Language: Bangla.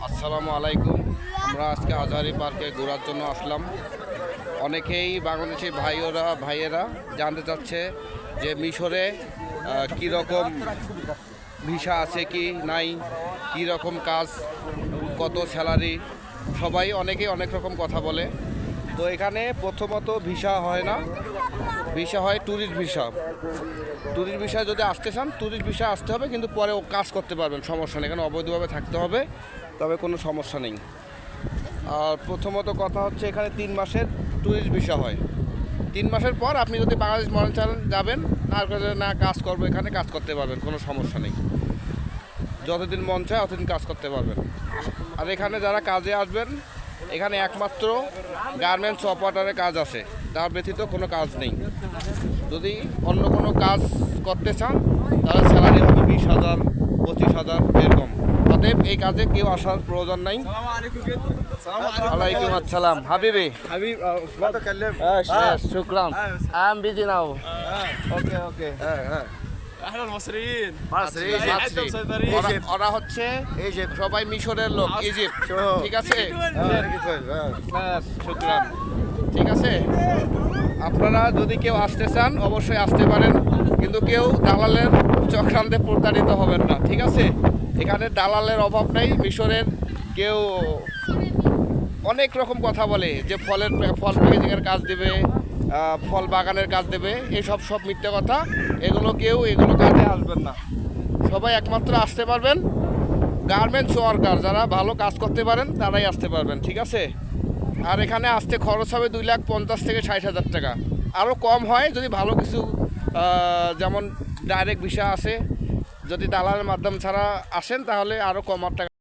আসসালামু আলাইকুম। আমরা আজকে আজহারি পার্কে ঘোরার জন্য আসলাম। অনেকেই বাংলাদেশি ভাইয়েরা জানতে চাচ্ছে যে মিশরে কীরকম ভিসা আছে কি নাই, কী রকম কাজ, কত স্যালারি, অনেকেই অনেক রকম কথা বলে। তো এখানে প্রথমত ভিসা হয় না, ভিসা হয় ট্যুরিস্ট ভিসা। ট্যুরিস্ট ভিসা যদি আসতে চান ট্যুরিস্ট ভিসা আসতে হবে, কিন্তু পরে কাজ করতে পারবেন, সমস্যা নেই। এখানে অবৈধভাবে থাকতে হবে, তবে কোনো সমস্যা নেই। আর প্রথমত কথা হচ্ছে এখানে 3 মাসের ট্যুরিস্ট ভিসা হয়। 3 মাসের পর আপনি যদি বাংলাদেশ মনে চান যাবেন, না কাজ করবো, এখানে কাজ করতে পারবেন, কোনো সমস্যা নেই। যতদিন মন চায় ততদিন কাজ করতে পারবেন। আর এখানে যারা কাজে আসবেন, এখানে একমাত্র গার্মেন্টস অপারেটরের কাজ আছে, তার ব্যতীত কোনো কাজ নেই। যদি অন্য কোনো কাজ করতে চান তাহলে স্যালারি হবে 20,000, 25,000 এরকম। অতএব এই কাজে কেউ আসার প্রয়োজন নাই। ওয়ালাইকুম আসসালাম হাবিবি। ما تكلم শুকরান। I am busy now. اوكي احنا المصريين مصريين عندنا مسيطرين ওরা হচ্ছে এই যে সবাই মিশরের লোক, ইজিপ্ট। ঠিক আছে, শুকরান। ঠিক আছে, আপনারা যদি কেউ আসতে চান অবশ্যই আসতে পারেন, কিন্তু কেউ দালালের চক্রান্তে প্রতারিত হবেন না। ঠিক আছে, এখানে দালালের অভাব নেই। মিশরের কেউ অনেক রকম কথা বলে যে ফল প্যাকেজিংয়ের কাজ দেবে, ফল বাগানের কাজ দেবে, সব মিথ্যে কথা। এগুলো কাজে আসবেন না। সবাই একমাত্র আসতে পারবেন গার্মেন্টস ওয়ার্কার, যারা ভালো কাজ করতে পারেন তারাই আসতে পারবেন। ঠিক আছে, আর এখানে আসতে খরচ হবে 2,50,000 থেকে 60,000 টাকা। আরও কম হয় যদি ভালো কিছু, যেমন ডাইরেক্ট ভিসা আছে, যদি দালালের মাধ্যম ছাড়া আসেন তাহলে আরও কম টাকা